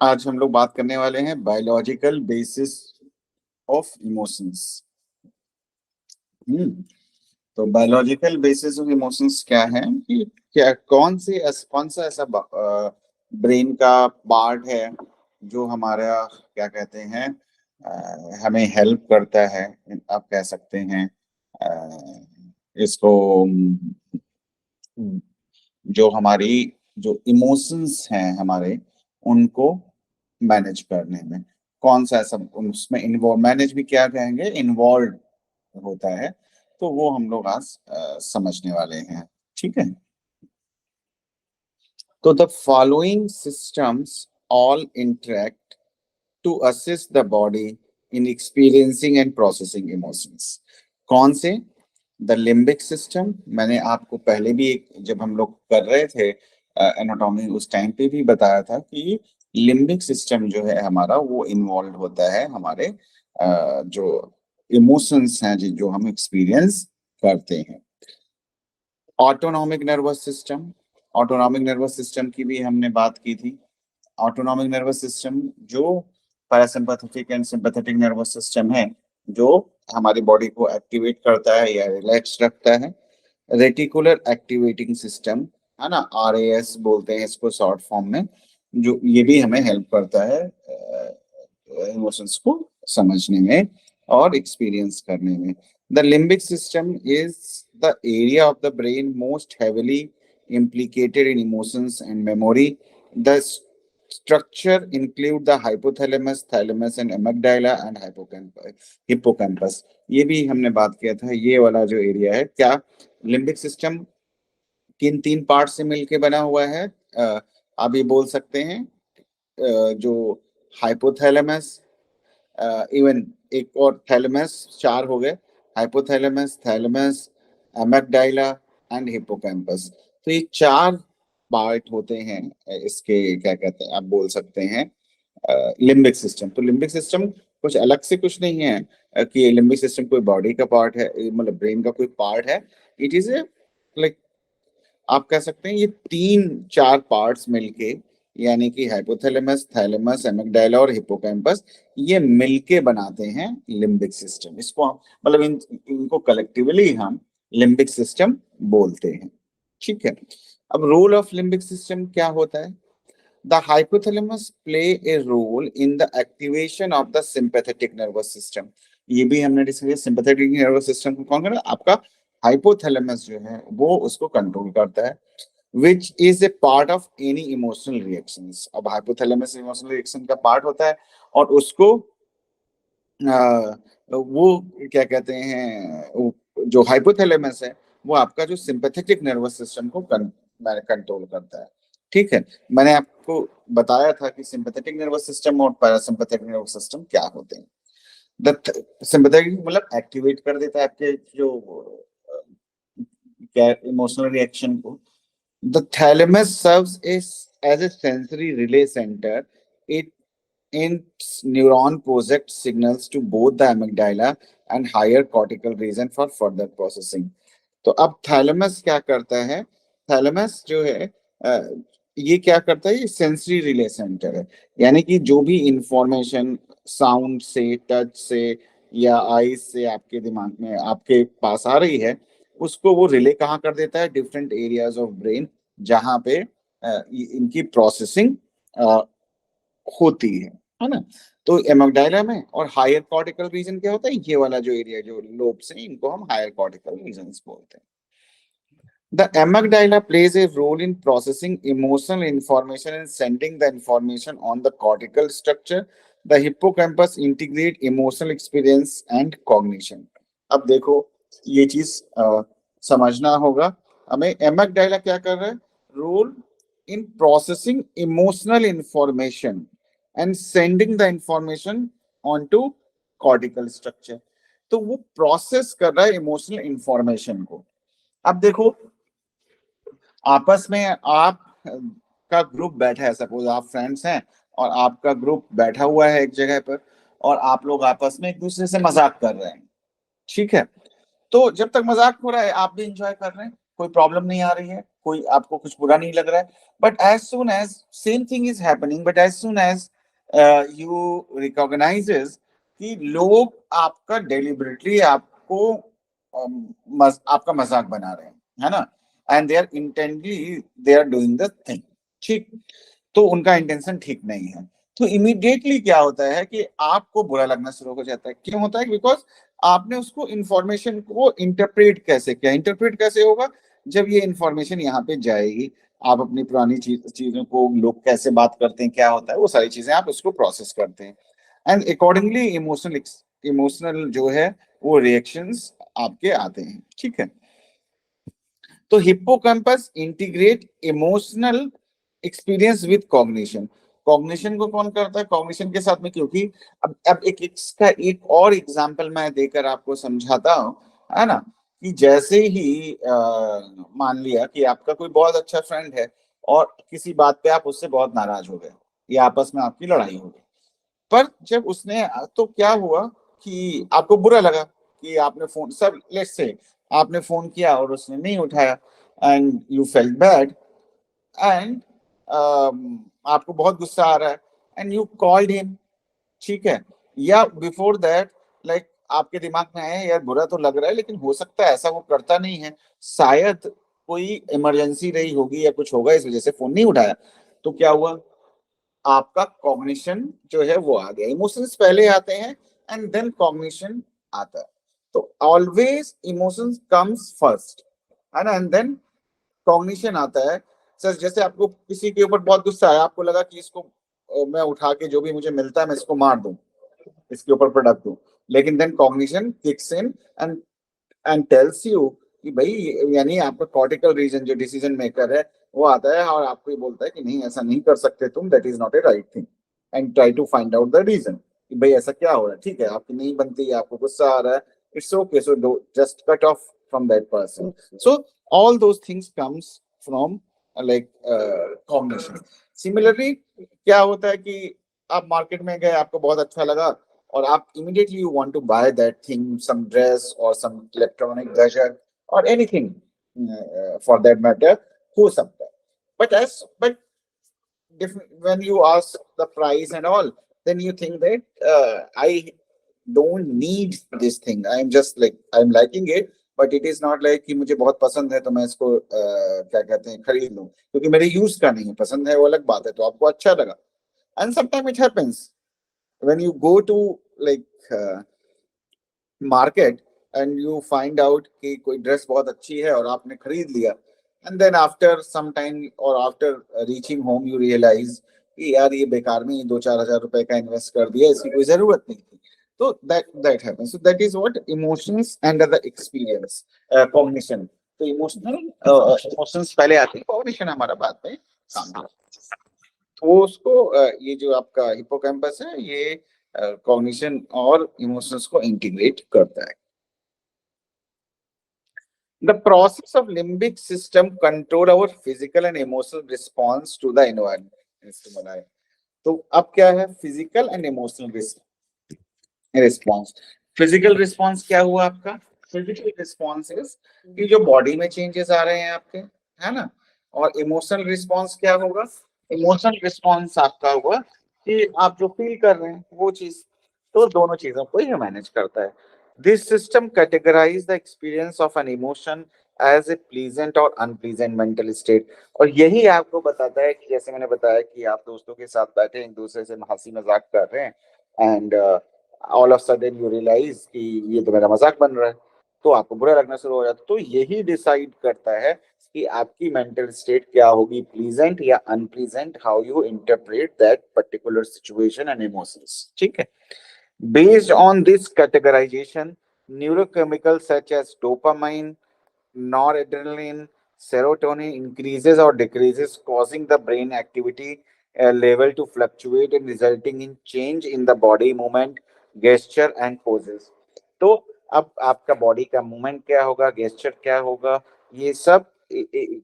आज हम लोग बात करने वाले हैं बायोलॉजिकल बेसिस ऑफ इमोशंस। तो बायोलॉजिकल बेसिस ऑफ इमोशंस क्या है कि क्या कौन सा ऐसा ब्रेन का पार्ट है जो हमारा क्या कहते हैं हमें हेल्प करता है। आप कह सकते हैं इसको जो हमारी जो इमोशंस हैं हमारे उनको मैनेज करने में कौन सा ऐसा उसमें इन्वॉल्व मैनेज भी क्या कहेंगे इन्वॉल्व होता है। तो वो हम लोग आज समझने वाले हैं। ठीक है। तो the following systems all interact to assist the body in experiencing and processing emotions. कौन से? द लिम्बिक सिस्टम, मैंने आपको पहले भी जब हम लोग कर रहे थे एनाटॉमी उस टाइम पे भी बताया था कि लिम्बिक सिस्टम जो है हमारा वो इन्वॉल्व होता है हमारे जो इमोशंस हैं जो हम एक्सपीरियंस करते हैं। Autonomic nervous system, autonomic nervous system की भी हमने बात की थी। ऑटोनॉमिक नर्वस सिस्टम जो parasympathetic and sympathetic nervous system है जो हमारी बॉडी को एक्टिवेट करता है या रिलैक्स रखता है। रेटिकुलर एक्टिवेटिंग सिस्टम है ना, RAS बोलते हैं इसको शॉर्ट फॉर्म में, जो ये भी हमें हेल्प करता है इमोशंस को समझने में और एक्सपीरियंस करने में। The limbic system is the area of the brain most heavily implicated in emotions and memory. The structure include the hypothalamus, thalamus and amygdala and hippocampus. ये भी हमने बात किया था। ये वाला जो एरिया है, क्या लिम्बिक सिस्टम किन तीन पार्ट से मिलके बना हुआ है? आप ये बोल सकते हैं जो हाइपोथैलेमस, इवन एक और थैलेमस, चार हो गए, हाइपोथैलेमस, थैलेमस, एमेग्डाइला एंड हिप्पोकैम्पस। तो ये चार पार्ट होते हैं इसके, क्या कहते हैं आप बोल सकते हैं लिम्बिक सिस्टम। तो लिम्बिक सिस्टम कुछ अलग से कुछ नहीं है कि लिम्बिक सिस्टम कोई बॉडी का पार्ट है, मतलब ब्रेन का कोई पार्ट है। इट इज ए लाइक आप कह सकते हैं ये तीन चार पार्ट्स मिलके, यानी कि हाइपोथैलेमस, थैलेमस, एमिग्डाला और हिप्पोकैम्पस, ये मिलके बनाते हैं लिम्बिक सिस्टम। इसको मतलब इनको कलेक्टिवली हम लिम्बिक सिस्टम बोलते हैं। ठीक है। अब रोल ऑफ लिम्बिक सिस्टम क्या होता है? The hypothalamus play a role in the activation of the sympathetic nervous system. ये भी हमने डिस्कस किया। सिंपैथेटिक नर्वस सिस्टम को कौन करता है? आपका हाइपोथैलेमस जो है वो उसको कंट्रोल करता है। Which is a part of any emotional reactions. अब हाइपोथैलेमस इमोशनल रिएक्शन का पार्ट होता है और उसको वो क्या कहते हैं, जो हाइपोथैलेमस है वो आपका जो सिंपैथेटिक नर्वस सिस्टम को कंट्रोल करता है। ठीक है। मैंने आपको बताया था कि सिंपैथेटिक नर्वस सिस्टम और पैरासिम्पैथेटिक नर्वस सिस्टम क्या होते हैं। द सिंपैथेटिक मतलब एक्टिवेट कर देता है आपके जो क्या इमोशनल रिएक्शन को। The thalamus serves as a sensory relay centre. It its neuron project signals to both the amygdala and higher cortical region for further processing. तो अब थैलेमस क्या करता है? थैलेमस जो है ये क्या करता है? ये सेंसरी रिले सेंटर है, यानी कि जो भी इंफॉर्मेशन साउंड से, टच से या आईज से आपके दिमाग में आपके पास आ रही है उसको वो रिले कहाँ कर देता है? डिफरेंट एरियाज ऑफ ब्रेन जहां पे इनकी प्रोसेसिंग होती है ना। तो एमिग्डाला में और हायर कॉर्टिकल रीजन क्या होता है? ये वाला जो एरिया जो लोब्स हैं इनको हम हायर कॉर्टिकल रीजन्स बोलते हैं। The amygdala plays a role in processing emotional information and sending the information on the cortical structure. The hippocampus integrate emotional experience and cognition. अब देखो ये चीज समझना होगा हमें। एमिग्डाला क्या कर रहा है? Role in processing emotional information and sending the information on to cortical structure. तो वो प्रोसेस कर रहा है इमोशनल इंफॉर्मेशन को। अब देखो आपस में आप का ग्रुप बैठा है, सपोज आप फ्रेंड्स हैं और आपका ग्रुप बैठा हुआ है एक जगह पर और आप लोग आपस में एक दूसरे से मजाक कर रहे हैं। ठीक है। तो जब तक मजाक हो रहा है आप भी इंजॉय कर रहे हैं, कोई प्रॉब्लम नहीं आ रही है। कोई आपको कुछ बुरा नहीं लग रहा है, but as soon as same thing is happening, but as soon as you recognizes कि लोग आपका डेलिबरेटली आपको आपका मजाक बना रहे हैं, है ना, and they are intently they are doing the thing, ठीक, तो उनका इंटेंशन ठीक नहीं है, तो इमीडिएटली क्या होता है कि आपको बुरा लगना शुरू हो जाता है। क्यों होता है? बिकॉज आपने उसको इंफॉर्मेशन को इंटरप्रेट कैसे किया। इंटरप्रेट कैसे होगा? जब ये इंफॉर्मेशन यहाँ पे जाएगी, आप अपनी पुरानी चीजों को, लोग कैसे बात करते हैं, क्या होता है, वो सारी चीजें आप उसको प्रोसेस करते हैं, एंड अकॉर्डिंगली इमोशनल जो है वो रिएक्शंस आपके आते हैं, ठीक है। तो hippocampus integrate emotional experience with cognition. Cognition को कौन करता है? कॉग्निशन के साथ में, क्योंकि अब एक इसका एक और एग्जांपल मैं देकर आपको समझाता हूँ, है ना, कि जैसे ही मान लिया कि आपका कोई बहुत अच्छा फ्रेंड है और किसी बात पे आप उससे बहुत नाराज हो गए, या आपस में आपकी लड़ाई हो गई, पर जब उसने, तो क्या हुआ कि आपको बुरा लगा कि आपने फोन, सब लेट्स से आपने फोन किया और उसने नहीं उठाया, and you felt bad, and आपको बहुत गुस्सा आ रहा है, एंड यू कॉल्ड हिम, ठीक है, या बिफोर दैट लाइक आपके दिमाग में आया यार बुरा तो लग रहा है, लेकिन हो सकता है ऐसा वो करता नहीं है, शायद कोई इमरजेंसी रही होगी या कुछ होगा इस वजह से फोन नहीं उठाया, तो क्या हुआ? आपका कॉग्निशन जो है वो आ गया। इमोशंस पहले आते हैं एंड देन कॉग्निशन आता है, तो ऑलवेज इमोशंस कम्स फर्स्ट, है ना, एंड देन कॉग्निशन आता है। सर जैसे आपको किसी के ऊपर बहुत गुस्सा है, आपको लगा कि इसको मैं उठा के जो भी मुझे मिलता है मैं इसको मार दूं, इसके ऊपर प्रोडक्ट दूं, लेकिन then cognition kicks in and tells you कि भाई, यानी आपका कॉर्टिकल रीजन जो डिसीजन मेकर है वो आता है और आपको ये बोलता है कि नहीं ऐसा नहीं कर सकते तुम, that is not a right thing, and try to find out the reason कि भाई ऐसा क्या हो रहा है, ठीक है आपकी नहीं बनती है, आपको गुस्सा आ रहा है, it's okay, so do just cut off from that person. So all those things comes from like combination. Similarly क्या होता है कि आप मार्केट में गए, आपको बहुत अच्छा लगा और आप immediately you want to buy that thing, some dress or some electronic gadget or anything for that matter, हो सकता है, but when you ask the price and all, then you think that I don't need this thing, I'm just like I'm liking it, but it is not like कि मुझे बहुत पसंद है तो मैं इसको क्या कहते हैं खरीद लूं, क्योंकि मेरे यूज का नहीं है, पसंद है वो अलग बात है, तो आपको अच्छा लगा, and sometimes it happens when you go to like market and you find out कि कोई ड्रेस बहुत अच्छी है और आपने खरीद लिया, and then after some time और after reaching home you realise कि यार ये बेकार में 2-4 हज़ार रुपए का इन्वेस्ट कर दिया, इसकी कोई जरूरत नहीं थी, तो that happens, so that is what emotions and the experience cognition. तो इमोशंस पहले आते हैं, कॉग्निशन हमारा बाद में काम करता है। तो उसको ये जो आपका हिप्पोकैम्पस है ये कॉग्निशन और इमोशंस को इंटीग्रेट करता है। The process of limbic system control our physical and emotional response to the environment stimuli। तो अब क्या है? Physical and emotional response. Physical response क्या हुआ आपका? फिजिकल रिस्पॉन्स इज कि जो बॉडी में चेंजेस आ रहे हैं आपके, है ना, और इमोशनल रिस्पॉन्स क्या होगा? इमोशनल रिस्पॉन्स आपका हुआ कि आप जो फील कर रहे हैं वो चीज, तो दोनों चीजों को ये मैनेज करता है। This system categorize the experience of an emotion as a pleasant और अनप्लीजेंट मेंटल स्टेट। और यही आपको बताता है कि जैसे मैंने बताया कि आप दोस्तों के साथ बैठे एक दूसरे से हंसी मजाक कर रहे हैं, and all of sudden you realise कि ये तो मेरा मजाक बन रहा है, तो आपको बुरा लगना शुरू हो जाता है। तो यही डिसाइड करता है कि आपकी मेंटल स्टेट क्या होगी, प्लीजेंट या unpleasant, how you interpret that particular situation and emotions, ठीक है। Based on this categorisation, neurochemicals such as dopamine, noradrenaline, serotonin increases or decreases, causing the brain activity level to fluctuate and resulting in change in the body movement, gesture and poses। तो अब आपका body का movement क्या होगा, gesture क्या होगा, ये सब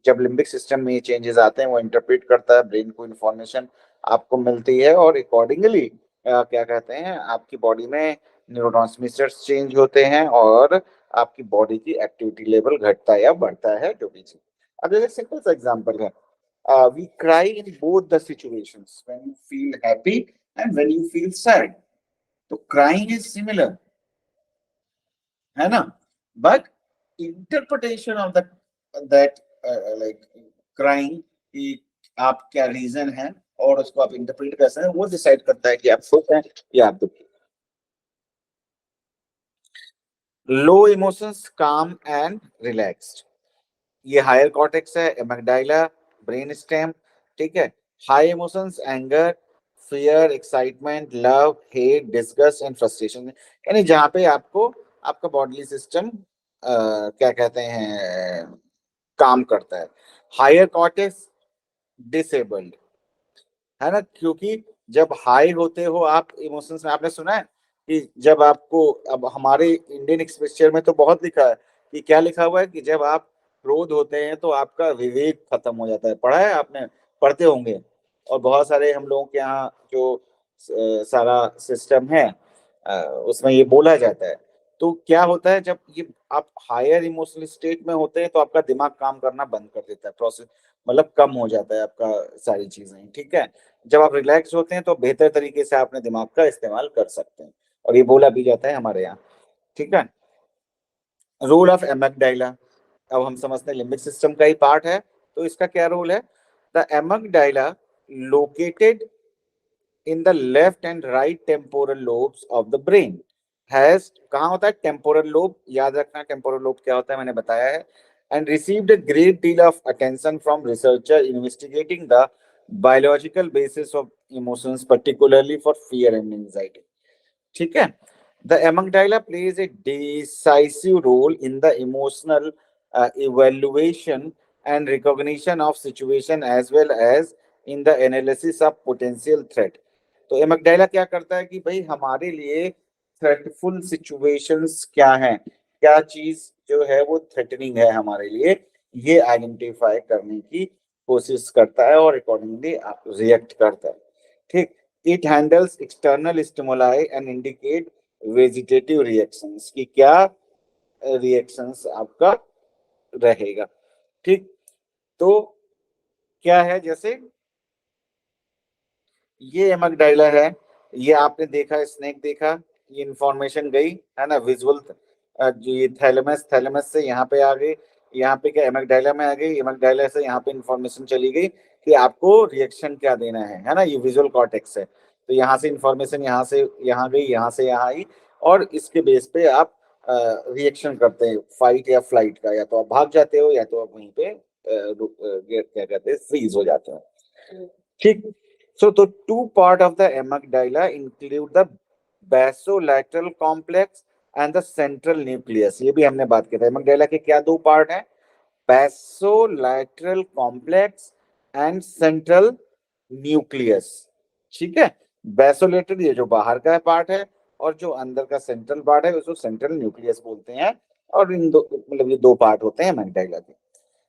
जब लिम्बिक सिस्टम में ये चेंजेस आते हैं वो इंटरप्रेट करता है, ब्रेन को इंफॉर्मेशन आपको मिलती है और अकॉर्डिंगली क्या कहते हैं आपकी बॉडी में न्यूरोट्रांसमीटर्स चेंज होते हैं और आपकी बॉडी की एक्टिविटी लेवल घटता है या बढ़ता है, जो भी चीज। अब जैसे सिंपल सा एग्जांपल है, we cry in both the situations when you feel happy and when you feel sad. तो crying is similar, है ना, but interpretation of that like crying कि आप क्या रीजन है और उसको आप इंटरप्रेट कैसे हैं वो डिसाइड करता है कि आप खुश हैं या आप दुखी। लो इमोशंस काम एंड रिलैक्स्ड, ये हायर कॉर्टेक्स है, एमिगडाइला, ब्रेन स्टेम, ठीक है। High emotions anger, fear, excitement, love, hate, disgust and frustration, यानी जहां पे आपको आपका बॉडीली सिस्टम क्या कहते हैं काम करता है। हायर कॉर्टेक्स डिसेबल्ड, है ना, क्योंकि जब हाई होते हो आप इमोशंस में, आपने सुना है कि जब आपको, अब हमारे इंडियन एक्सप्रेशन में तो बहुत लिखा है कि क्या लिखा हुआ है कि जब आप क्रोध होते हैं तो आपका विवेक खत्म हो जाता है, पढ़ा है आपने, पढ़ते होंगे। और बहुत सारे हम लोगों के यहाँ जो सारा सिस्टम है उसमें ये बोला जाता है। तो क्या होता है जब ये आप हायर इमोशनल स्टेट में होते हैं तो आपका दिमाग काम करना बंद कर देता है, प्रोसेस मतलब कम हो जाता है आपका सारी चीजें, ठीक है। जब आप रिलैक्स होते हैं तो बेहतर तरीके से अपने दिमाग का इस्तेमाल कर सकते हैं, और ये बोला भी जाता है हमारे यहाँ, ठीक है। रोल ऑफ एमिगडाइला, अब हम समझते हैं लिम्बिक सिस्टम का ही पार्ट है, तो इसका क्या रोल है। The amygdala located in the left and right temporal lobes of the brain has, कहाँ होता है टेम्पोरल लोब, याद रखना टेम्पोरल लोब क्या होता है मैंने बताया है, and received a great deal of attention from researcher investigating the biological basis of emotions, particularly for fear and anxiety, ठीक है। The amygdala plays a decisive role in the emotional evaluation and recognition of situation as well as in the analysis of potential threat। तो amygdala क्या करता है कि भाई हमारे लिए थ्रेटफुल सिचुएशंस क्या हैं, क्या चीज जो है वो थ्रेटनिंग है हमारे लिए, ये आइडेंटिफाई करने की कोशिश करता है और अकॉर्डिंगली रिएक्ट करता है, ठीक। It handles external stimuli and indicate vegetative reactions, की क्या रिएक्शंस आपका रहेगा, ठीक। तो क्या है, जैसे ये एमिगडाइला है, ये आपने देखा स्नेक देखा, ये इंफॉर्मेशन गई है ना विजुअल, जो ये थैलेमस, थैलेमस से यहाँ पे आ गई, यहाँ पे क्या एमिगडाइला में आ गई, एमिगडाइला से यहाँ पे इंफॉर्मेशन चली गई कि आपको रिएक्शन क्या देना है ना, ये विजुअल कॉर्टेक्स है। तो यहाँ से इंफॉर्मेशन यहाँ से यहाँ गई, यहाँ से यहाँ आई, और इसके बेस पे आप रिएक्शन करते हैं फाइट या फ्लाइट का, या तो आप भाग जाते हो या तो आप वहीं पे क्या कहते हैं फ्रीज हो जाते हो, ठीक। So the two part of the amygdala include the basolateral complex and the central nucleus। ये भी हमने बात की थी, amygdala के क्या दो पार्ट हैं, basolateral complex and central nucleus, ठीक है। basolateral ये जो बाहर का पार्ट है, और जो अंदर का सेंट्रल पार्ट है उसको सेंट्रल न्यूक्लियस बोलते हैं, और इन दो मतलब ये दो पार्ट होते हैं amygdala के।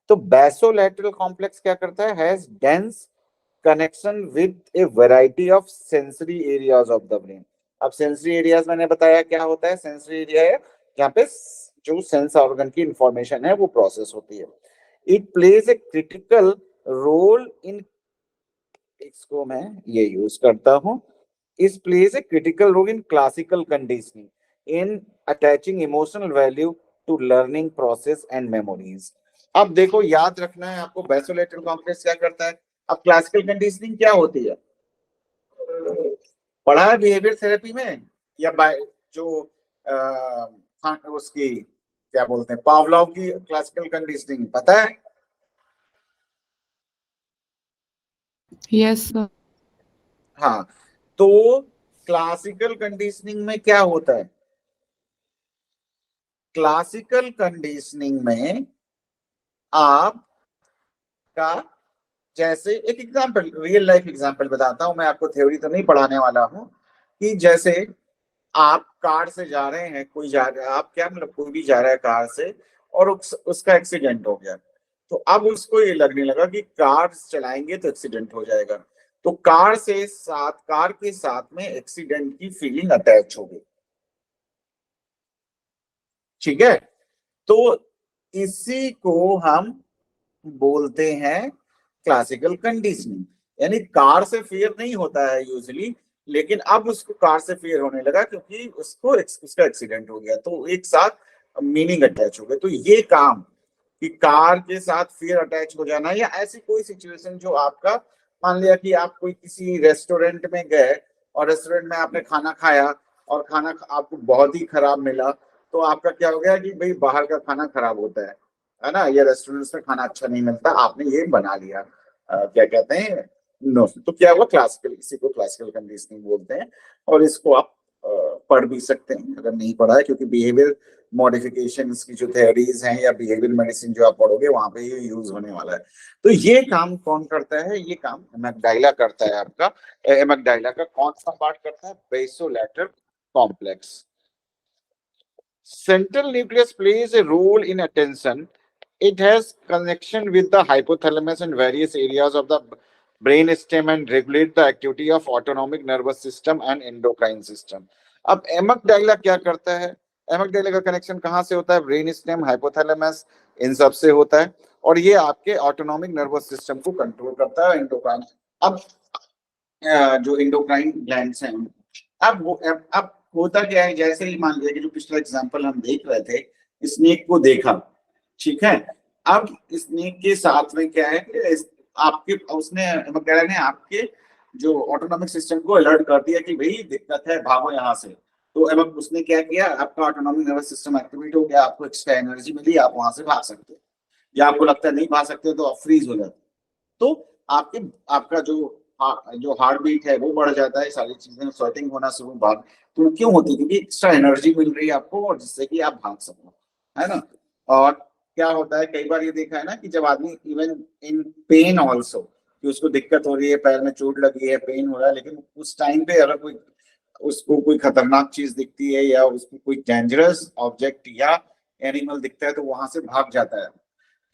तो basolateral complex क्या करता है, has dense connection with A variety of sensory areas of the brain. अब सेंसरी एरियाज मैंने बताया क्या होता है, सेंसरी एरिया है जहाँ पे जो सेंस ऑर्गन की इंफॉर्मेशन है वो प्रोसेस होती है। It plays a critical role in, इसको मैं ये यूज करता हूँ, इस plays a critical role in classical conditioning in attaching emotional value to learning process and memories. अब देखो याद रखना है आपको, बेसोलेटरल कॉम्प्लेक्स क्या करता है। अब क्लासिकल कंडीशनिंग क्या होती है, पढ़ा है बिहेवियर थेरेपी में, या जो उसकी क्या बोलते हैं पावलोव की क्लासिकल कंडीशनिंग पता है। Yes sir. हाँ, तो क्लासिकल कंडीशनिंग में क्या होता है, क्लासिकल कंडीशनिंग में आप का, जैसे एक एग्जांपल, रियल लाइफ एग्जांपल बताता हूं मैं आपको, थ्योरी तो नहीं पढ़ाने वाला हूं, कि जैसे आप कार से जा रहे हैं, कोई जा रहा है, आप क्या मतलब कोई भी जा रहा है कार से, और उसका एक्सीडेंट हो गया, तो अब उसको ये लगने लगा कि कार चलाएंगे तो एक्सीडेंट हो जाएगा, तो कार के साथ में एक्सीडेंट की फीलिंग अटैच हो गई, ठीक है। तो इसी को हम बोलते हैं क्लासिकल कंडीशनिंग। यानी कार से फेयर नहीं होता है यूजुअली, लेकिन अब उसको कार से फेयर होने लगा क्योंकि उसका एक्सीडेंट हो गया, तो एक साथ मीनिंग अटैच हो गया। तो ये काम कि कार के साथ फियर अटैच हो जाना, या ऐसी कोई सिचुएशन जो आपका, मान लिया कि आप कोई किसी रेस्टोरेंट में गए और रेस्टोरेंट में आपने खाना खाया और खाना आपको बहुत ही खराब मिला, तो आपका क्या हो गया कि भाई बाहर का खाना खराब होता है ना, या रेस्टोरेंट में खाना अच्छा नहीं मिलता, आपने ये बना लिया क्या कहते हैं, नो, तो क्या हुआ, क्लासिकल, इसी को क्लासिकल कंडीशनिंग बोलते हैं। और इसको आप पढ़ भी सकते हैं अगर नहीं पढ़ा है, क्योंकि बिहेवियर मॉडिफिकेशन की जो थ्योरीज हैं या बिहेवियर मेडिसिन जो आप पढ़ोगे वहां पे ये यूज होने वाला है। तो ये काम कौन करता है, ये काम एमेग्डाइला करता है आपका। एमेग्डाइला का कौन सा पार्ट करता है, बेसोलैटरल complex. Central nucleus plays a role in attention. It has connection with the hypothalamus and various areas of the brain stem and regulate the activity of autonomic nervous system and endocrine system. अब एमकडाइला क्या करता है, एमकडाइला का connection कहाँ से होता है, brain stem, hypothalamus, इन सब से होता है, और ये आपके ऑटोनॉमिक नर्वस सिस्टम को कंट्रोल करता है, एंडोक्राइन। अब जो एंडोक्राइन ग्लैंड्स हैं, अब होता क्या है, जैसे ही मान लिया कि जो पिछला एग्जांपल हम देख रहे थे, स्नेक को देखा, ठीक है, अब स्नेक के साथ में क्या है कि आपके उसने एमकडाइला ने आपके जो ऑटोनॉमिक सिस्टम को अलर्ट कर दिया कि भाई दिक्कत है, भागो यहाँ से। तो एमक उसने क्या किया, आपका ऑटोनॉमिक नर्वस सिस्टम एक्टिवेट हो गया, आपको एक्स्ट्रा एनर्जी मिली, आप वहां से भाग सकते हो, या आपको लगता है नहीं भाग सकते तो आप फ्रीज हो जाते। तो आपके आपका जो हार्ट बीट है वो बढ़ जाता है, सारी चीजें, स्वेटिंग होना शुरू, भाग, तो क्यों होती है, क्योंकि एक्स्ट्रा एनर्जी मिल रही है आपको, और जिससे कि आप भाग सको, है ना। और क्या होता है, कई बार ये देखा है ना कि जब आदमी इवन इन पेन ऑल्सो, कि उसको दिक्कत हो रही है, पैर में चोट लगी है, पेन हो रहा है, लेकिन उस टाइम पे अगर कोई उसको कोई खतरनाक चीज दिखती है या उसको कोई डेंजरस ऑब्जेक्ट या एनिमल दिखता है, तो वहां से भाग जाता है।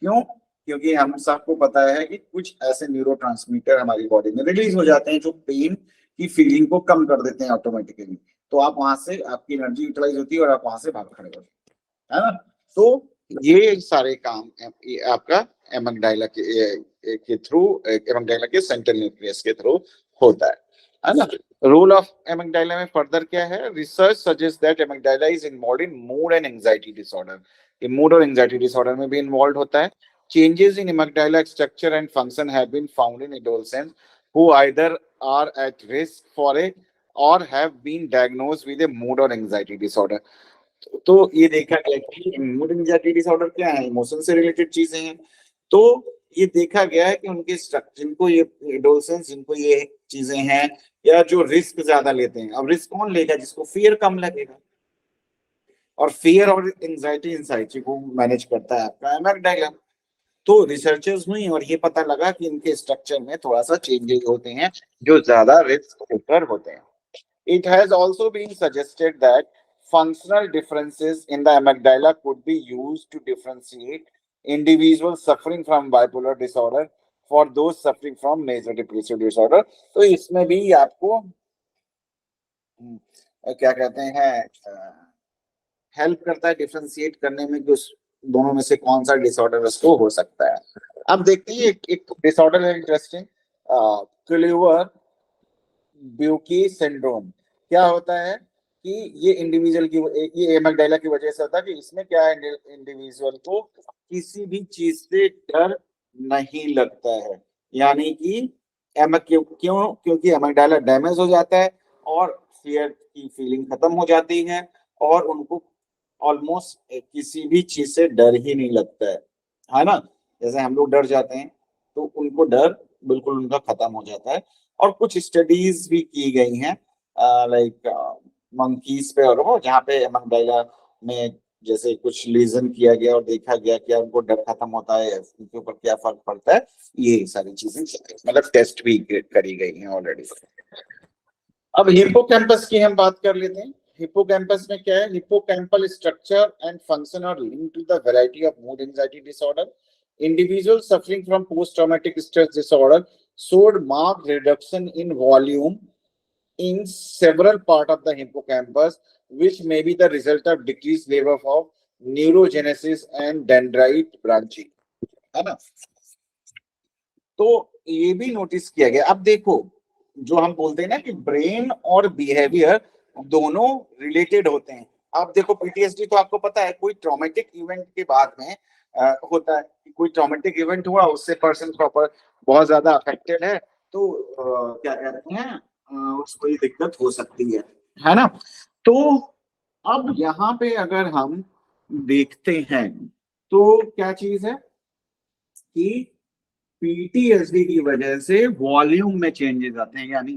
क्यों, क्योंकि हम सबको पता है कि कुछ ऐसे न्यूरोट्रांसमीटर हमारी बॉडी में रिलीज हो जाते हैं जो पेन की फीलिंग को कम कर देते हैं ऑटोमेटिकली, तो आप वहां से, आपकी एनर्जी यूटिलाइज होती है और आप वहां से भाग खड़े होते हैं, है ना। तो ये सारे काम आपका एमकडाइला के थ्रू, एमकडाइला के सेंट्रल न्यूक्लियस के थ्रू होता है ना। रोल ऑफ एमकडाइला में फर्दर क्या है, research suggest that amygdala is involve in mood and anxiety disorder, ये मूड और एंजाइटी डिसऑर्डर में भी इन्वॉल्व होता है। Changes in amygdala structure and function have been found in adolescents who either are at risk for a or have been diagnosed with a mood or anxiety disorder. तो ये देखा गया कि mood anxiety disorder क्या है, emotion से related चीजें हैं। तो ये देखा गया है कि उनके जिनको ये एडोलसेंस, जिनको ये चीजें हैं, या जो रिस्क ज्यादा लेते हैं, अब रिस्क कौन लेगा, जिसको फियर कम लगेगा, और फियर और एंजाइटी को मैनेज करता है आपका एमकडाइला। तो रिसर्चर्स हुई और ये पता लगा कि इनके स्ट्रक्चर में थोड़ा सा चेंजेस होते हैं जो ज्यादा रिस्क टेकर होते हैं। It has also been suggested that functional differences in the amygdala could be used to differentiate individuals suffering from bipolar disorder for those suffering from major depressive disorder. तो इसमें भी आपको क्या कहते हैं, हेल्प करता है डिफरेंशिएट करने में कि उस दोनों में से कौन सा डिसऑर्डर उसको हो सकता है। अब देखते हैं एक डिसऑर्डर है इंटरेस्टिंग, क्लेवर ब्यूकी सिंड्रोम। क्या होता है कि ये इंडिविजुअल की, ये एमकडाइला की वजह से होता है कि इसमें क्या है, इंडिविजुअल को किसी भी चीज से डर नहीं लगता है, यानी कि क्यों, क्योंकि एमकडाइला डैमेज हो जाता है और फियर की फीलिंग खत्म हो जाती है, और उनको ऑलमोस्ट किसी भी चीज से डर ही नहीं लगता है ना। जैसे हम लोग डर जाते हैं, तो उनको डर बिल्कुल उनका खत्म हो जाता है। और कुछ स्टडीज भी की गई हैं लाइक मंकीज पे, और वो जहाँ पे एमकडाइला में जैसे कुछ लीजन किया गया और देखा गया कि उनको डर खत्म होता है, उनके ऊपर क्या फर्क पड़ता है, ये सारी चीजें मतलब टेस्ट भी करी गई हैं ऑलरेडी। अब हिप्पोकैम्पस की हम बात कर लेते हैं। हिप्पोकैम्पस में क्या है, hippocampal structure and function are linked to the variety of mood anxiety disorder. Individuals suffering from post-traumatic stress disorder showed marked reduction in volume in several parts of the hippocampus, which may be the result of decreased level of neurogenesis and dendrite branching, है ना। तो ये भी notice किया गया। अब देखो, जो हम बोलते हैं ना कि ब्रेन और बिहेवियर दोनों रिलेटेड होते हैं। आप देखो पीटीएसडी तो आपको पता है कोई ट्रॉमेटिक इवेंट के बाद में होता है कि कोई ट्रॉमेटिक इवेंट हुआ, उससे पर्सन प्रॉपर बहुत ज्यादा अफेक्टेड है, तो क्या कहते हैं उसको ये दिक्कत हो सकती है ना। तो अब यहाँ पे अगर हम देखते हैं तो क्या चीज है कि पीटीएसडी की वजह से वॉल्यूम में चेंजेस आते हैं, यानी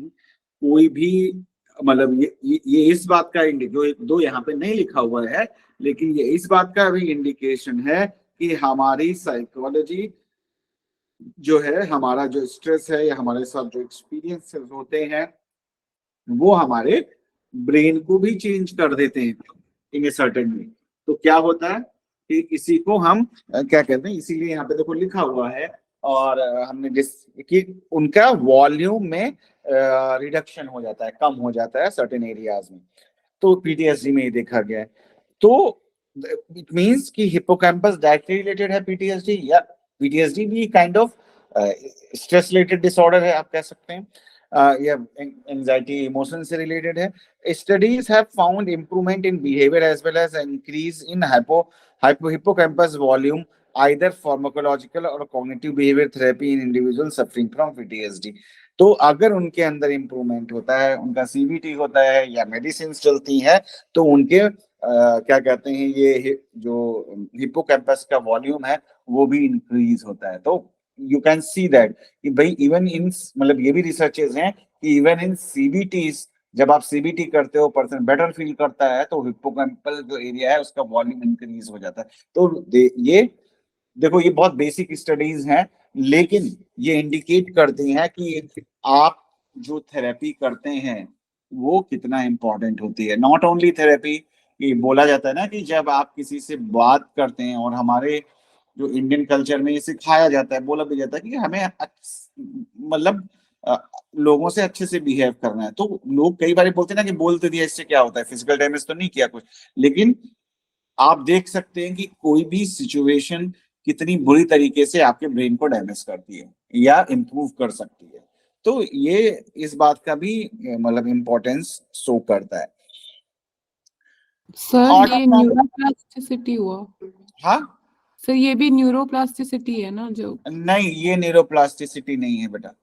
कोई भी मतलब ये इस बात का जो दो यहाँ पे नहीं लिखा हुआ है, लेकिन ये इस बात का भी इंडिकेशन है कि हमारी साइकोलॉजी जो है, हमारा जो स्ट्रेस है या हमारे साथ जो एक्सपीरियंसेस होते हैं वो हमारे ब्रेन को भी चेंज कर देते हैं इन ए सर्टेन वे। तो क्या होता है कि इसी को हम क्या कहते हैं, इसीलिए यहाँ पे देखो लिखा हुआ है, और हमने जिस कि उनका वॉल्यूम में रिडक्शन हो जाता है, कम हो जाता है सर्टेन एरियाज में। तो पीटीएसडी में ये देखा गया है। तो इट मींस कि हिप्पोकैम्पस डायरेक्टली रिलेटेड है पीटीएसडी, या पीटीएसडी भी kind of stress related disorder है आप कह सकते हैं, या एंजाइटी इमोशन से रिलेटेड है। Studies have found improvement in behaviour as well as increase in hippocampus volume either pharmacological और cognitive behaviour therapy in individual suffering from PTSD. तो अगर उनके अंदर इंप्रूवमेंट होता है, उनका सीबीटी होता है या मेडिसिन चलती हैं, तो उनके क्या कहते हैं ये जो हिप्पोकैम्पस का वॉल्यूम है वो भी इंक्रीज होता है। तो यू कैन सी दैट कि भाई इवन इन मतलब ये भी रिसर्चेस हैं कि इवन इन सीबीटी, जब आप सीबीटी करते हो पर्सन बेटर फील करता है, तो हिप्पोकैम्पल जो एरिया है उसका वॉल्यूम इंक्रीज हो जाता है। तो ये देखो ये बहुत बेसिक स्टडीज हैं, लेकिन ये इंडिकेट करती हैं कि आप जो थेरेपी करते हैं वो कितना इंपॉर्टेंट होती है। नॉट ओनली थेरेपी, कि बोला जाता है ना कि जब आप किसी से बात करते हैं, और हमारे जो इंडियन कल्चर में ये सिखाया जाता है, बोला भी जाता है कि हमें मतलब लोगों से अच्छे से बिहेव करना है। तो लोग कई बार बोलते हैं ना कि बोलते दिया इससे क्या होता है, फिजिकल डैमेज तो नहीं किया कुछ, लेकिन आप देख सकते हैं कि कोई भी सिचुएशन कितनी बुरी तरीके से आपके ब्रेन को डैमेज करती है या इम्प्रूव कर सकती है। तो ये इस बात का भी मतलब इम्पोर्टेंस शो करता है। सर ये ऑटोनॉमिक, न्यूरोप्लास्टिसिटी हुआ। हाँ सर ये भी न्यूरोप्लास्टिसिटी है ना जो। नहीं, ये न्यूरोप्लास्टिसिटी नहीं है बेटा।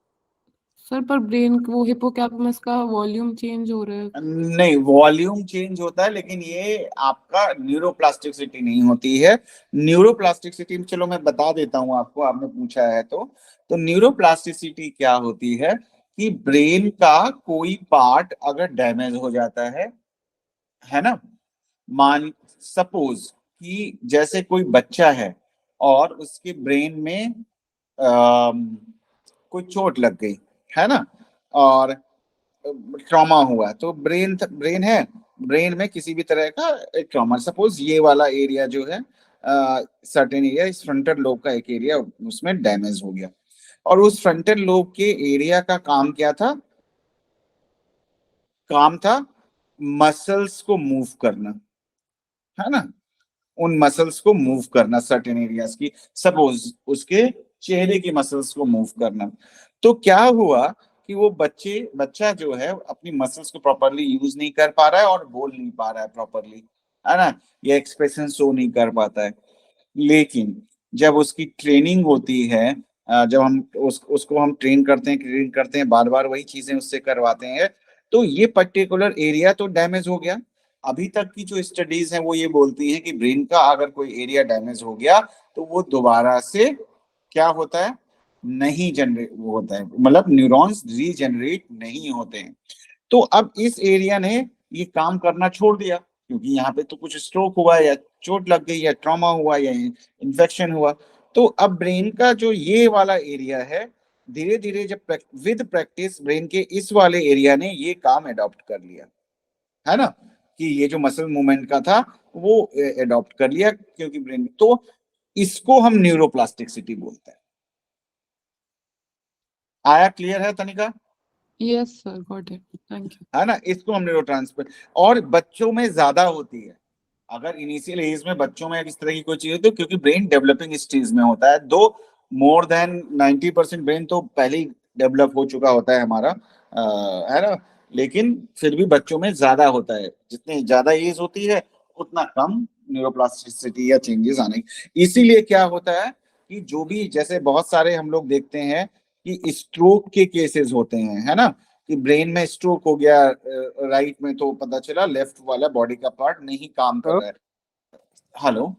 सर पर ब्रेन वो हिप्पोकैम्पस का वॉल्यूम चेंज हो रहा है। नहीं, वॉल्यूम चेंज होता है, लेकिन ये आपका न्यूरोप्लास्टिसिटी नहीं होती है। न्यूरोप्लास्टिसिटी चलो मैं बता देता हूं आपको, आपने पूछा है तो न्यूरोप्लास्टिसिटी क्या होती है कि ब्रेन का कोई पार्ट अगर डैमेज हो जाता है ना, मान सपोज कि जैसे कोई बच्चा है और उसके ब्रेन में कोई चोट लग गई है ना, और ट्रॉमा हुआ, तो ब्रेन है, ब्रेन में किसी भी तरह का एक ट्रॉमा, सपोज ये वाला एरिया जो है सर्टेन एरिया, इस फ्रंटल लोब का एक एरिया उसमें डैमेज हो गया, और उस फ्रंटल लोब के एरिया का काम क्या था, काम था मसल्स को मूव करना, है ना, उन मसल्स को मूव करना सर्टेन एरियाज की, सपोज उसके चेहरे की मसल्स को मूव करना। तो क्या हुआ कि वो बच्चा जो है अपनी मसल्स को प्रॉपरली यूज नहीं कर पा रहा है और बोल नहीं पा रहा है प्रॉपरली, है ना, ये एक्सप्रेशन शो नहीं कर पाता है। लेकिन जब उसकी ट्रेनिंग होती है, जब हम उसको हम ट्रेन करते हैं, बार बार वही चीजें उससे करवाते हैं, तो ये पर्टिकुलर एरिया तो डैमेज हो गया। अभी तक की जो स्टडीज हैं वो ये बोलती हैं कि ब्रेन का अगर कोई एरिया डैमेज हो गया तो वो दोबारा से क्या होता है, नहीं जनरेट होता है, मतलब न्यूरॉन्स रीजनरेट नहीं होते हैं। तो अब इस एरिया ने ये काम करना छोड़ दिया, क्योंकि यहाँ पे तो कुछ स्ट्रोक हुआ या चोट लग गई या ट्रॉमा हुआ या इन्फेक्शन हुआ। तो अब ब्रेन का जो ये वाला एरिया है, धीरे धीरे जब विद प्रैक्टिस ब्रेन के इस वाले एरिया ने ये काम अडॉप्ट कर लिया, है ना, कि ये जो मसल मूवमेंट का था वो अडॉप्ट कर लिया, क्योंकि ब्रेन, तो इसको हम न्यूरोप्लास्टिसिटी बोलते हैं। आया क्लियर है तनिका? Yes sir got it thank you. है ना, इसको हम न्यूरो ट्रांसफर, और बच्चों में ज्यादा होती है। अगर इनिशियल एज में बच्चों में इस तरह की कोई चीज होती है, क्योंकि ब्रेन डेवलपिंग स्टेज में होता है, दो मोर देन 90% ब्रेन तो पहले ही डेवलप हो चुका होता है हमारा, है ना। लेकिन फिर भी बच्चों में ज्यादा होता है, जितनी ज्यादा एज होती है उतना कम न्यूरोप्लास्टिसिटी या चेंजेस आने। इसीलिए क्या होता है कि जो भी, जैसे बहुत सारे हम लोग देखते हैं कि स्ट्रोक के केसेस होते हैं, है ना, कि ब्रेन में स्ट्रोक हो गया राइट में, तो पता चला लेफ्ट वाला बॉडी का पार्ट नहीं काम कर सर रहा है। हेलो।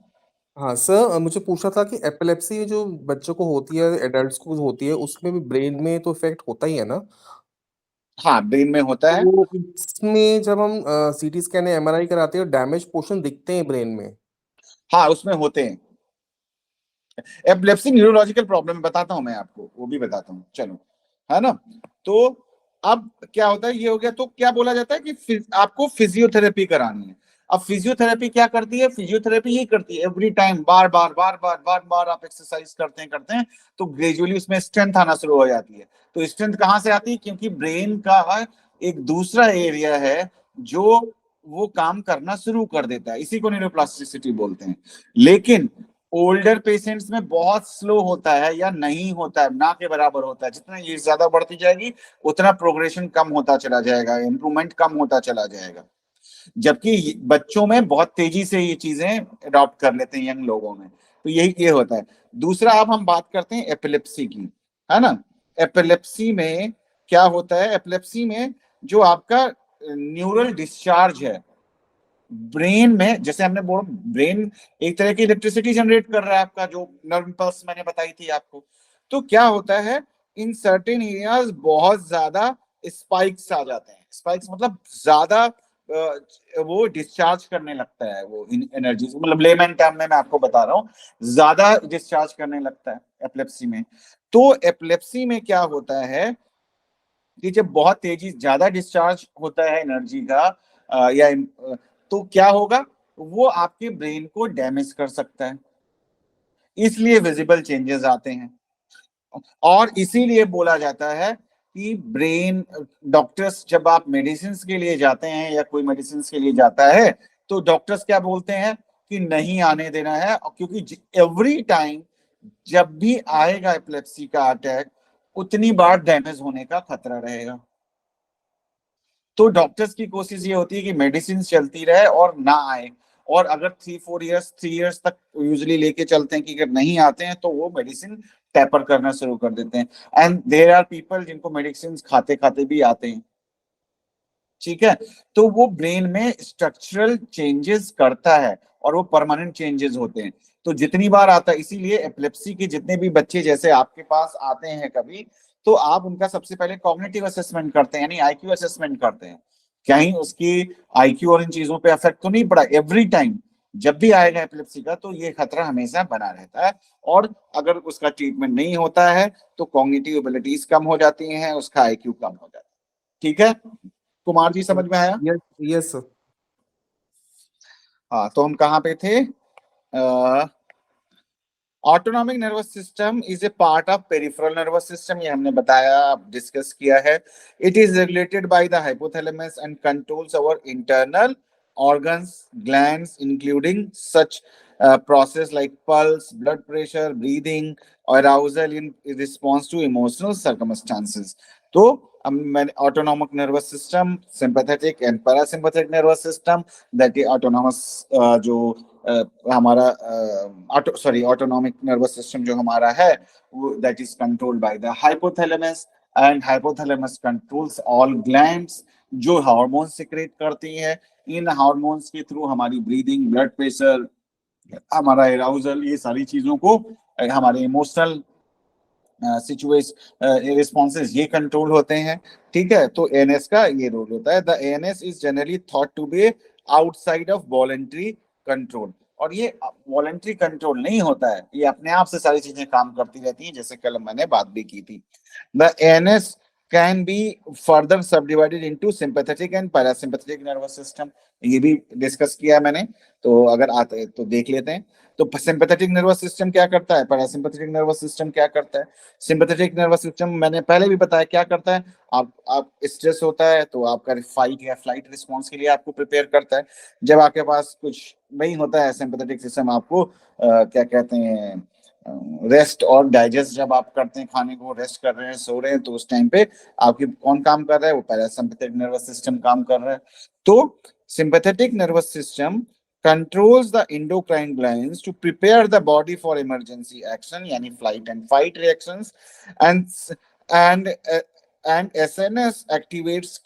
हाँ सर, मुझे पूछना था कि एपिलेप्सी जो बच्चों को होती है, एडल्ट्स को होती है, उसमें भी ब्रेन में तो इफेक्ट होता ही है ना? हाँ, ब्रेन में होता है। तो इसमें जब हम सीटी स्कैन या एमआरआई कराते हैं, डैमेज पोर्शन दिखते हैं ब्रेन में। हाँ, उसमें होते हैं। एपिलेप्सी न्यूरोलॉजिकल प्रॉब्लम बताता हूं मैं आपको, वो भी बताता हूँ, चलो, है ना। तो अब क्या होता है, ये हो गया, तो क्या बोला जाता है कि आपको फिजियोथेरेपी करानी है। अब फिजियोथेरेपी क्या करती है, फिजियोथेरेपी ये करती है एवरी टाइम, बार बार बार बार बार बार आप एक्सरसाइज करते हैं तो ग्रेजुअली उसमें स्ट्रेंथ आना शुरू हो जाती है। तो स्ट्रेंथ कहाँ से आती है, क्योंकि ब्रेन का एक दूसरा एरिया है जो वो काम करना शुरू कर देता है, इसी को न्यूरोप्लास्टिसिटी बोलते हैं। लेकिन ओल्डर पेशेंट्स में बहुत स्लो होता है या नहीं होता है, ना के बराबर होता है। जितना ये ज्यादा बढ़ती जाएगी उतना प्रोग्रेशन कम होता चला जाएगा, इंप्रूवमेंट कम होता चला जाएगा। जबकि बच्चों में बहुत तेजी से ये चीजें अडॉप्ट कर लेते हैं, यंग लोगों में। तो यही ये होता है। दूसरा, अब हम बात करते हैं एपिलेप्सी की, है ना। एपिलेप्सी में क्या होता है, एपिलेप्सी में जो आपका न्यूरल डिस्चार्ज है ब्रेन में, जैसे हमने बोला, ब्रेन एक तरह की इलेक्ट्रिसिटी जनरेट कर रहा है आपका, जो नर्व इम्पल्स मैंने बताई थी आपको। तो क्या होता है, इन सर्टेन एरियाज बहुत ज्यादा स्पाइक्स आ जाते हैं। स्पाइक्स मतलब ज्यादा वो डिस्चार्ज करने लगता है, वो एनर्जी, मतलब लेमन टर्म में मैं आपको बता रहा हूँ, ज्यादा डिस्चार्ज करने लगता है एपिलेप्सी में। तो एपिलेप्सी में क्या होता है कि जब बहुत तेजी ज्यादा डिस्चार्ज होता है एनर्जी का, तो क्या होगा, वो आपके ब्रेन को डैमेज कर सकता है, इसलिए विजिबल चेंजेस आते हैं। और इसीलिए बोला जाता है कि ब्रेन, डॉक्टर्स जब आप मेडिसिन के लिए जाते हैं या कोई मेडिसिन के लिए जाता है, तो डॉक्टर्स क्या बोलते हैं कि नहीं आने देना है, क्योंकि एवरी टाइम जब भी आएगा एपिलेप्सी का अटैक उतनी बार डैमेज होने का खतरा रहेगा। तो डॉक्टर्स की कोशिश ये होती है कि मेडिसिन चलती रहे और ना आए। और अगर 3 इयर्स तक यूजुअली लेके चलते हैं कि अगर नहीं आते हैं तो वो मेडिसिन टेपर करना शुरू कर देते हैं। एंड देयर आर पीपल जिनको मेडिसिन खाते खाते भी आते हैं, ठीक है। तो वो ब्रेन में स्ट्रक्चरल चेंजेस करता है और वो परमानेंट चेंजेस होते हैं। तो जितनी बार आता है, इसीलिए एपिलेप्सी के जितने भी बच्चे जैसे आपके पास आते हैं कभी, तो आप उनका सबसे पहले कॉग्निटिव असेसमेंट करते हैं, यानी आईक्यू असेसमेंट करते हैं, कहीं उसकी आईक्यू और इन चीजों पे इफेक्ट तो नहीं पड़ा। एवरी टाइम जब भी आएगा एपिलेप्सी का तो ये खतरा हमेशा बना रहता है। और अगर उसका ट्रीटमेंट नहीं होता है तो कॉग्निटिव एबिलिटीज कम हो जाती हैं, उसका आईक्यू कम हो जाता है। ठीक है कुमार जी, समझ में आया? Yes yes sir. हाँ, तो हम कहाँ पे थे? Autonomic nervous system is a part of peripheral nervous system, ये हमने बताया, डिस्कस किया है। It is regulated by the hypothalamus and controls our internal organs, glands, including such process like pulse, blood pressure, breathing, arousal in response to emotional circumstances. तो autonomic nervous system, sympathetic and parasympathetic nervous system, that autonomous जो हमारा autonomic nervous system जो हमारा है, वो that is controlled by the hypothalamus, and hypothalamus controls all glands जो hormone secrete करती है। इन हार्मोन्स के थ्रू हमारी ब्रीदिंग, ब्लड प्रेशर, हमारा एराउजल, ये सारी चीजों को, हमारे इमोशनल सिचुएशन रिस्पॉन्सेज, ये कंट्रोल होते हैं। ठीक है, तो एएनएस का ये रोल होता है। The ANS is generally thought to be outside of voluntary control, और ये वॉलेंट्री कंट्रोल नहीं होता है, ये अपने आप से सारी चीजें काम करती रहती हैं, जैसे कल मैंने बात भी की थी। The ANS can be further subdivided into sympathetic and parasympathetic nervous system, ये भी डिस्कस किया है मैंने, तो अगर आते तो देख लेते हैं। तो सिंपैथेटिक नर्वस सिस्टम क्या करता है, पैरासिम्पैथेटिक नर्वस सिस्टम क्या करता है। सिंपैथेटिक नर्वस सिस्टम मैंने पहले भी बताया क्या करता है, आप स्ट्रेस होता है तो आपका फाइट या फ्लाइट रिस्पॉन्स के लिए आपको प्रिपेयर करता है। जब आपके पास कुछ नहीं होता है, सिंपैथेटिक सिस्टम आपको क्या कहते हैं, रेस्ट और डाइजेस्ट जब आप करते हैं खाने को, रेस्ट कर रहे हैं, सो रहे हैं, तो उस टाइम पे आपकी कौन काम कर रहा है? वो पैरासिम्पैथेटिक नर्वस सिस्टम काम कर रहा है। तो sympathetic nervous system controls the endocrine glands to prepare the body for emergency action, yani flight and fight reactions, and and uh, and SNS activates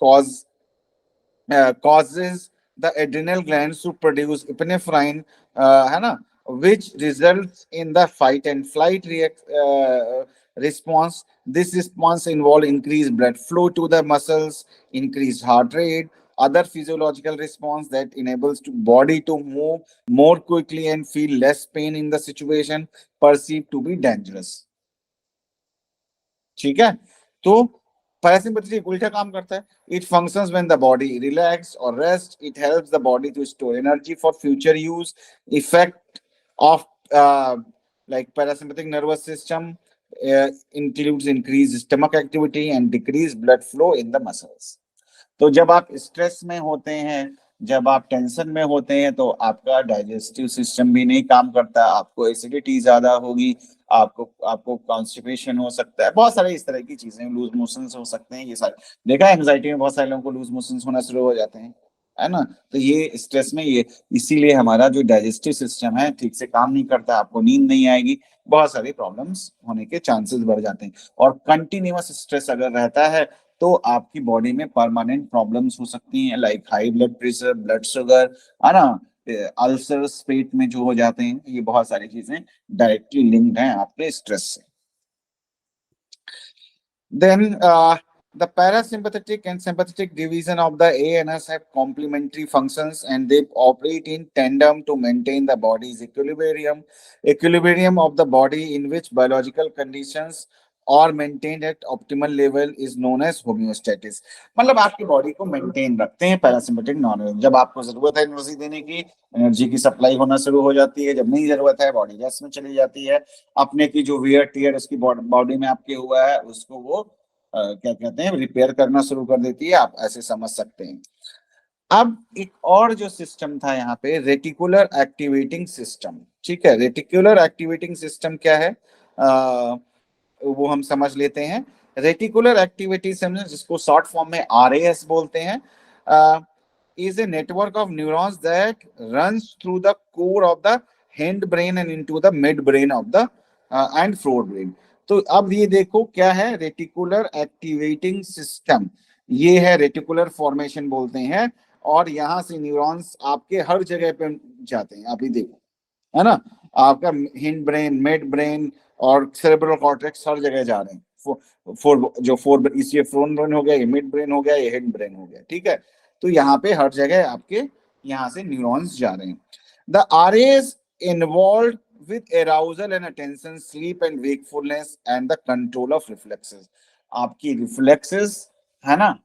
causes the adrenal glands to produce epinephrine, है ना, which results in the fight and flight response. This response involves increased blood flow to the muscles, increased heart rate, other physiological response that enables to body to move more quickly and feel less pain in the situation perceived to be dangerous. ठीक है, तो parasympathetic उल्टा काम करता है. It functions when the body relax or rest. It helps the body to store energy for future use. Effect of like parasympathetic nervous system includes increased stomach activity and decreased blood flow in the muscles. तो जब आप stress में होते हैं, जब आप tension में होते हैं, तो आपका डाइजेस्टिव सिस्टम भी नहीं काम करता, आपको एसिडिटी ज्यादा होगी, आपको कॉन्स्टिपेशन हो सकता है, बहुत सारे इस तरह की चीजें, लूज मोशंस हो सकते हैं. ये सारे देखा है, एंजाइटी में बहुत सारे लोगों को लूज मोशंस होना शुरू हो जाते हैं, है ना. तो ये स्ट्रेस में ये इसीलिए हमारा जो डाइजेस्टिव सिस्टम है ठीक से काम नहीं करता, आपको नींद नहीं आएगी, बहुत सारी प्रॉब्लम्स होने के चांसेस बढ़ जाते हैं. और कंटिन्यूअस स्ट्रेस अगर रहता है तो आपकी बॉडी में परमानेंट प्रॉब्लम्स हो सकती हैं, like high blood pressure, blood sugar, है ना, अल्सर्स पेट में जो हो जाते हैं. ये बहुत सारी चीजें डायरेक्टली लिंक्ड हैं आपके स्ट्रेस से. Then the parasympathetic and sympathetic division of the ANS have complementary functions, and they operate in tandem to maintain the body's equilibrium of the body, in which biological conditions or maintained at optimal level is known as homeostasis. मतलब आपकी body को maintain रखते हैं parasympathetic normal. जब आपको जरूरत है energy देने की, एनर्जी की सप्लाई होना शुरू हो जाती है. जब नहीं जरूरत है, बॉडी रेस्ट में चली जाती है. अपने की जो वियर टियर उसकी बॉडी में आपके हुआ है, उसको वो क्या कहते हैं, रिपेयर करना शुरू कर देती है. आप ऐसे समझ सकते हैं. अब एक और जो सिस्टम था यहाँ पे, रेटिकुलर एक्टिवेटिंग सिस्टम. ठीक है, रेटिकुलर एक्टिवेटिंग सिस्टम क्या है वो हम समझ लेते हैं. रेटिकुलर एक्टिविटी सिस्टम, जिसको शॉर्ट फॉर्म में RAS बोलते हैं, is a network of neurons that runs through the core of the hind brain and into the midbrain of the and forebrain. तो अब ये देखो क्या है रेटिकुलर एक्टिवेटिंग सिस्टम. ये है रेटिकुलर फॉर्मेशन बोलते हैं, और यहाँ से न्यूरॉन्स आपके हर जगह पे जाते हैं. आप ये देखो, है ना, आपका हिंड ब्रेन, मिड ब्रेन और सेरेब्रल कॉर्टेक्स हर जगह जा रहे हैं. इसलिए फोर ब्रेन हो गया, ये मिड ब्रेन हो गया, ये हिंड ब्रेन हो गया. ठीक है, तो यहाँ पे हर जगह आपके यहाँ से न्यूरॉन्स जा रहे हैं. The RAs involve with arousal and attention, sleep and wakefulness and the control of reflexes. आपकी reflexes है ना,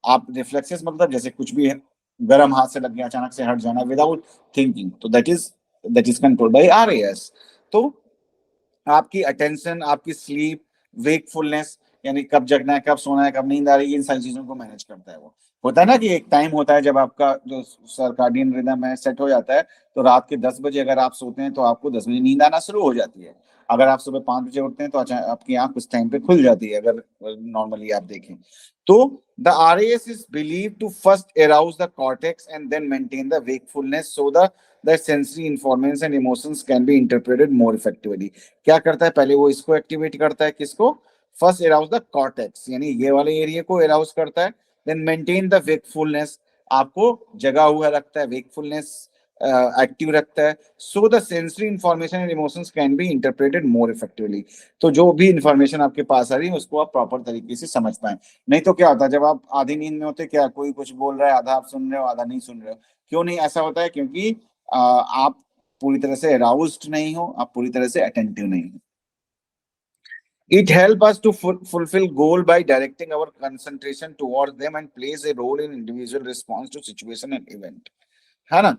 आप reflexes मतलब जैसे कुछ भी है, गर्म हाथ से लग गया अचानक से हट जाना without thinking, तो that is controlled by RAS. तो आपकी attention, आपकी sleep, wakefulness यानी कब जगना है, कब सोना है, कब नींद आ रही है, इन सारी चीजों को मैनेज करता है. वो होता है ना कि एक टाइम होता है जब आपका जो सर्काडियन रिदम है सेट हो जाता है, तो रात के 10 बजे अगर आप सोते हैं तो आपको 10 बजे नींद आना शुरू हो जाती है. अगर आप सुबह 5 बजे उठते हैं तो आपकी आंख उस टाइम पे खुल जाती है, अगर नॉर्मली आप देखें तो. The RAS is believed to first arouse the cortex and then maintain the wakefulness so the sensory information and emotions can be interpreted more effectively. क्या करता है, पहले वो इसको एक्टिवेट करता है, किसको, फर्स्ट arouse the cortex, यानी ये वाले एरिया को arouse करता है. then maintain the wakefulness, आपको जगा हुआ रखता है, wakefulness एक्टिव रखता है. so the sensory information and emotions can be interpreted more effectively. तो जो भी इंफॉर्मेशन आपके पास आ रही है उसको आप प्रॉपर तरीके से समझ पाए. नहीं तो क्या होता है, जब आप आधी नींद में होते, क्या कोई कुछ बोल रहा है, आधा आप सुन रहे हो, आधा नहीं सुन रहे हो. क्यों नहीं ऐसा होता है? क्योंकि आप पूरी तरह से अराउज्ड नहीं हो, आप पूरी तरह से अटेंटिव नहीं हो. It helps us to fulfill goal by directing our concentration towards them and plays a role in individual response to situation and event, है ना.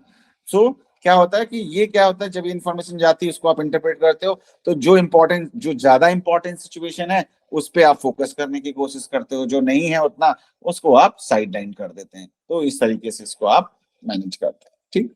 So क्या होता है कि ये क्या होता है, जब इंफॉर्मेशन जाती है उसको आप इंटरप्रेट करते हो, तो जो ज्यादा इंपॉर्टेंट सिचुएशन है उस पे आप फोकस करने की कोशिश करते हो, जो नहीं है उतना उसको आप साइड लाइन कर देते हैं. तो इस तरीके से इसको आप मैनेज करते हैं. ठीक.